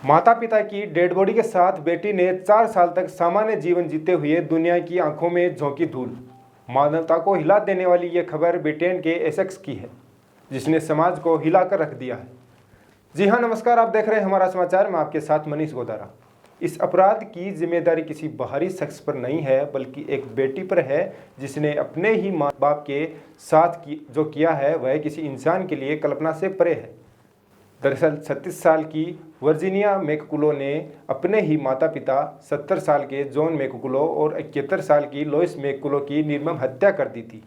माता पिता की डेड बॉडी के साथ बेटी ने 4 साल तक सामान्य जीवन जीते हुए दुनिया की आंखों में झोंकी धूल। मानवता को हिला देने वाली ये खबर ब्रिटेन के एसेक्स की है, जिसने समाज को हिलाकर रख दिया है। जी हाँ, नमस्कार, आप देख रहे हैं हमारा समाचार। मैं आपके साथ मनीष गोदारा। इस अपराध की जिम्मेदारी किसी बाहरी शख्स पर नहीं है, बल्कि एक बेटी पर है, जिसने अपने ही माँ बाप के साथ जो किया है वह किसी इंसान के लिए कल्पना से परे है। दरअसल 36 साल की वर्जीनिया मैककुलो ने अपने ही माता पिता 70 साल के जॉन मैककुलो और 71 साल की लोइस मैककुलो की निर्मम हत्या कर दी थी।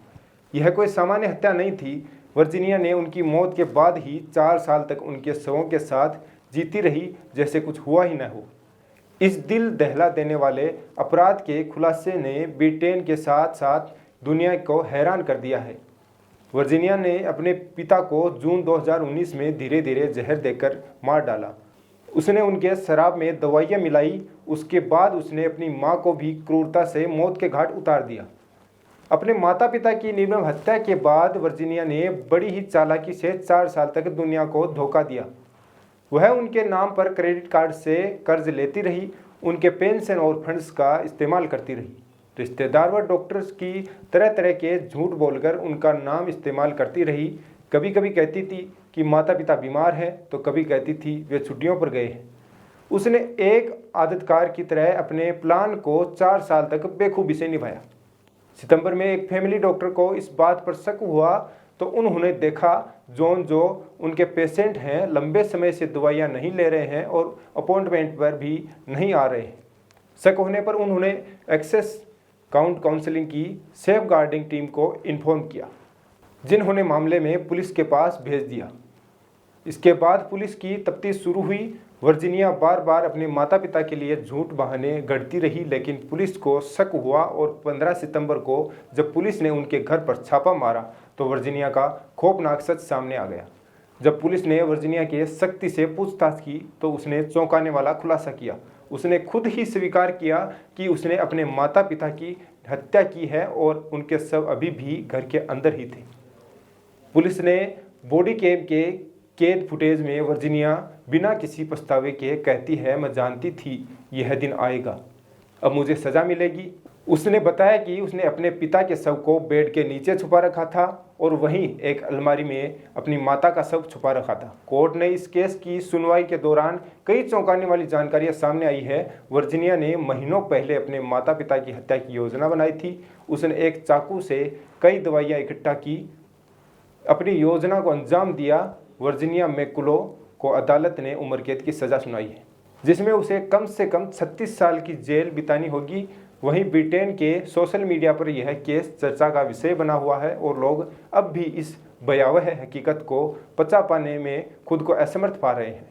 यह कोई सामान्य हत्या नहीं थी। वर्जीनिया ने उनकी मौत के बाद ही 4 साल तक उनके शवों के साथ जीती रही, जैसे कुछ हुआ ही न हो। इस दिल दहला देने वाले अपराध के खुलासे ने ब्रिटेन के साथ साथ दुनिया को हैरान कर दिया है। वर्जीनिया ने अपने पिता को जून 2019 में धीरे धीरे जहर देकर मार डाला। उसने उनके शराब में दवाइयाँ मिलाई। उसके बाद उसने अपनी मां को भी क्रूरता से मौत के घाट उतार दिया। अपने माता पिता की निर्मम हत्या के बाद वर्जीनिया ने बड़ी ही चालाकी से 4 साल तक दुनिया को धोखा दिया। वह उनके नाम पर क्रेडिट कार्ड से कर्ज लेती रही, उनके पेंशन और फंड्स का इस्तेमाल करती रही। रिश्तेदार व डॉक्टर्स की तरह तरह के झूठ बोलकर उनका नाम इस्तेमाल करती रही। कभी कभी कहती थी कि माता पिता बीमार हैं, तो कभी कहती थी वे छुट्टियों पर गए हैं। उसने एक आदतकार की तरह अपने प्लान को 4 साल तक बेखूबी से निभाया। सितंबर में एक फैमिली डॉक्टर को इस बात पर शक हुआ, तो उन्होंने देखा जॉन, जो उनके पेशेंट हैं, लंबे समय से दवाइयाँ नहीं ले रहे हैं और अपॉइंटमेंट पर भी नहीं आ रहे हैं। शक होने पर उन्होंने एक्सेस काउंसलिंग की सेफ गार्डिंग टीम को इन्फॉर्म किया, जिन्होंने मामले में पुलिस के पास भेज दिया। इसके बाद पुलिस की तफ्तीश शुरू हुई। वर्जीनिया बार बार अपने माता पिता के लिए झूठ बहाने गढ़ती रही, लेकिन पुलिस को शक हुआ और 15 सितंबर को जब पुलिस ने उनके घर पर छापा मारा, तो वर्जीनिया का खौफनाक सच सामने आ गया। जब पुलिस ने वर्जीनिया के सख्ती से पूछताछ की, तो उसने चौंकाने वाला खुलासा किया। उसने खुद ही स्वीकार किया कि उसने अपने माता पिता की हत्या की है और उनके शव अभी भी घर के अंदर ही थे। पुलिस ने बॉडी कैम के कैद फुटेज में वर्जीनिया बिना किसी पछतावे के कहती है, मैं जानती थी यह दिन आएगा, अब मुझे सज़ा मिलेगी। उसने बताया कि उसने अपने पिता के शव को बेड के नीचे छुपा रखा था और वहीं एक अलमारी में अपनी माता का शव छुपा रखा था। कोर्ट ने इस केस की सुनवाई के दौरान कई चौंकाने वाली जानकारियां सामने आई है। वर्जीनिया ने महीनों पहले अपने माता पिता की हत्या की योजना बनाई थी। उसने एक चाकू से कई दवाइयां इकट्ठा की, अपनी योजना को अंजाम दिया। वर्जीनिया मैककुलो को अदालत ने उम्र कैद की सज़ा सुनाई है, जिसमें उसे कम से कम 36 साल की जेल बितानी होगी। वहीं ब्रिटेन के सोशल मीडिया पर यह केस चर्चा का विषय बना हुआ है और लोग अब भी इस भयावह हकीकत को पचा पाने में खुद को असमर्थ पा रहे हैं।